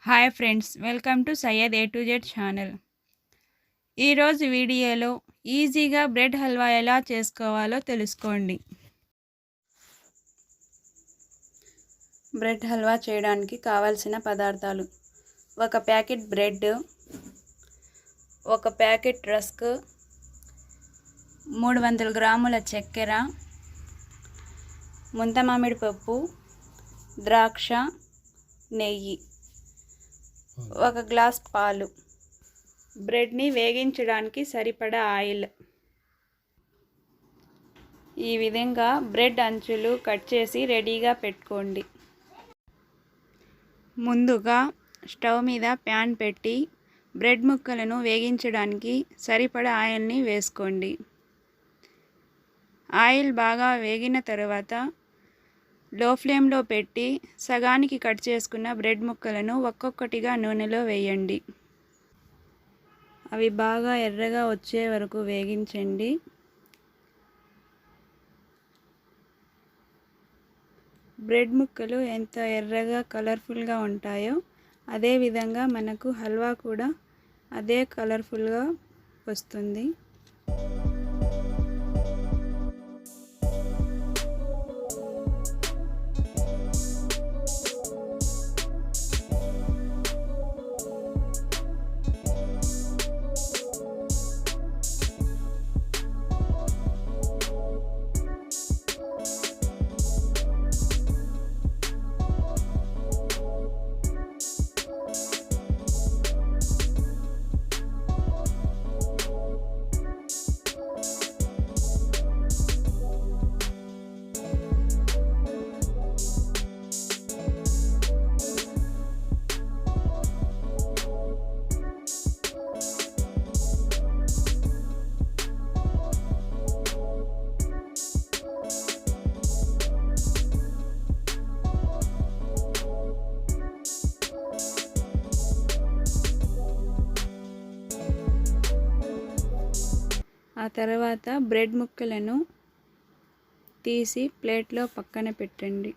Hi friends, welcome to Syed A to Z channel. ఈరోజు వీడియోలో ఈజీగా బ్రెడ్ హల్వా ఎలా చేసుకోవాలో తెలుసుకోండి. బ్రెడ్ హల్వా చేయడానికి కావాల్సిన పదార్థాలు: ఒక ప్యాకెట్ బ్రెడ్, ఒక ప్యాకెట్ రస్క్, 300 గ్రాముల చక్కెర, ముంత మామిడి పప్పు, ద్రాక్ష, నెయ్యి, ఒక గ్లాస్ పాలు, బ్రెడ్ని వేగించడానికి సరిపడా ఆయిల్. ఈ విధంగా బ్రెడ్ అంచులు కట్ చేసి రెడీగా పెట్టుకోండి. ముందుగా స్టవ్ మీద ప్యాన్ పెట్టి బ్రెడ్ ముక్కలను వేగించడానికి సరిపడా ఆయిల్ని వేసుకోండి. ఆయిల్ బాగా వేగిన తర్వాత లో ఫ్లేమ్లో పెట్టి సగానికి కట్ చేసుకున్న బ్రెడ్ ముక్కలను ఒక్కొక్కటిగా నూనెలో వేయండి. అవి బాగా ఎర్రగా వచ్చే వరకు వేగించండి. బ్రెడ్ ముక్కలు ఎంత ఎర్రగా కలర్ఫుల్గా ఉంటాయో అదేవిధంగా మనకు హల్వా కూడా అదే కలర్ఫుల్గా వస్తుంది. ఆ తర్వాత బ్రెడ్ ముక్కలను తీసి ప్లేట్లో పక్కన పెట్టండి.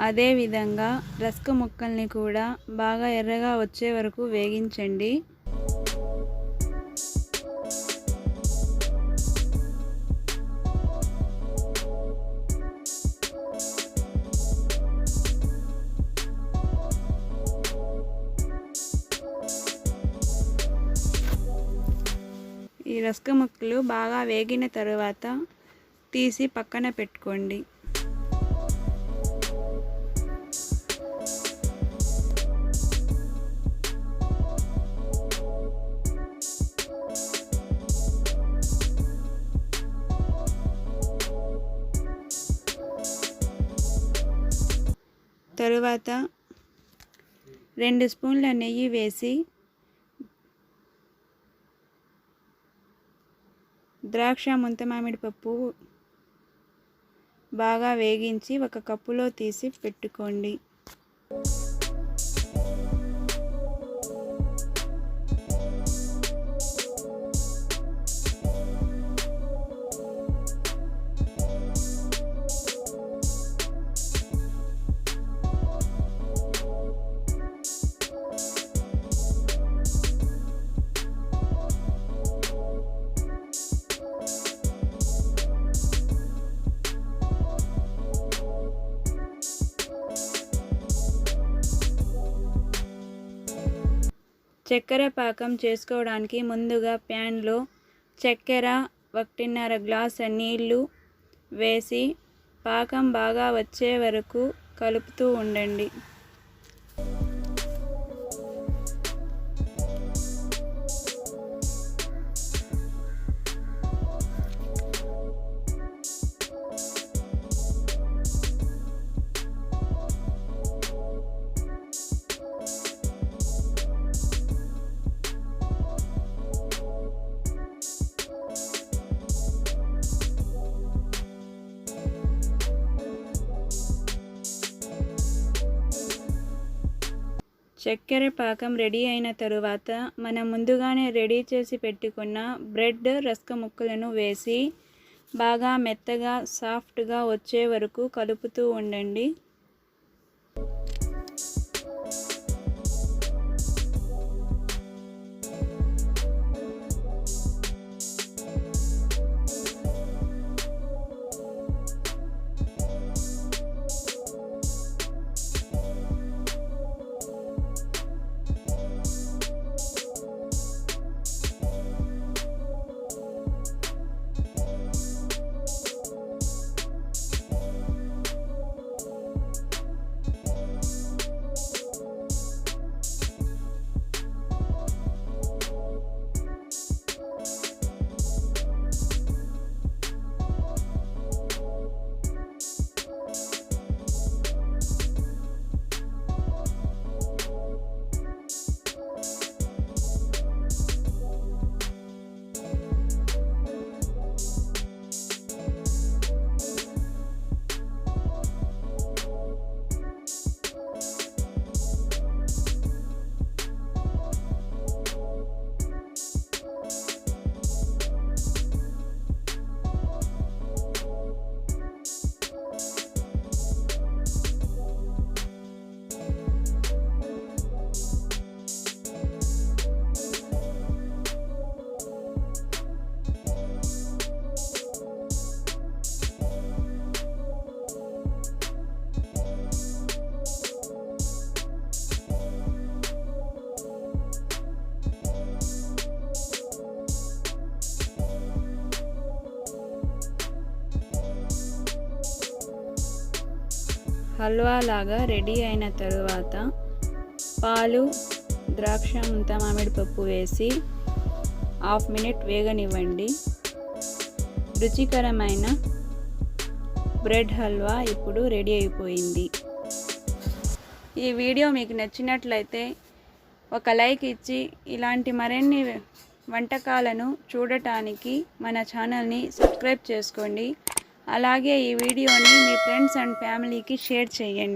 అదేవిధంగా రస్క్ ముక్కల్ని కూడా బాగా ఎర్రగా వచ్చే వరకు వేగించండి. ఈ రస్క్ ముక్కలు బాగా వేగిన తర్వాత తీసి పక్కన పెట్టుకోండి. తరువాత 2 స్పూన్ల నెయ్యి వేసి ద్రాక్ష, ముంత మామిడి పప్పు బాగా వేగించి ఒక కప్పులో తీసి పెట్టుకోండి. చక్కెర పాకం చేసుకోవడానికి ముందుగా ప్యాన్లో చక్కెర, 1.5 గ్లాసు నీళ్లు వేసి పాకం బాగా వచ్చే వరకు కలుపుతూ ఉండండి. చక్కెర పాకం రెడీ అయిన తరువాత మనం ముందుగానే రెడీ చేసి పెట్టుకున్న బ్రెడ్ రస్క్ ముక్కలను వేసి బాగా మెత్తగా సాఫ్ట్గా వచ్చే వరకు కలుపుతూ ఉండండి. హల్వా లాగా రెడీ అయిన తరువాత పాలు, ద్రాక్ష ముంత మామిడి పప్పు వేసి హాఫ్ మినిట్ వేగనివ్వండి. రుచికరమైన బ్రెడ్ హల్వా ఇప్పుడు రెడీ అయిపోయింది. ఈ వీడియో మీకు నచ్చినట్లయితే ఒక లైక్ ఇచ్చి ఇలాంటి మరిన్ని వంటకాలను చూడటానికి మన ఛానల్ని సబ్స్క్రైబ్ చేసుకోండి. అలాగే ఈ వీడియోని మీ ఫ్రెండ్స్ అండ్ ఫ్యామిలీకి షేర్ చేయండి.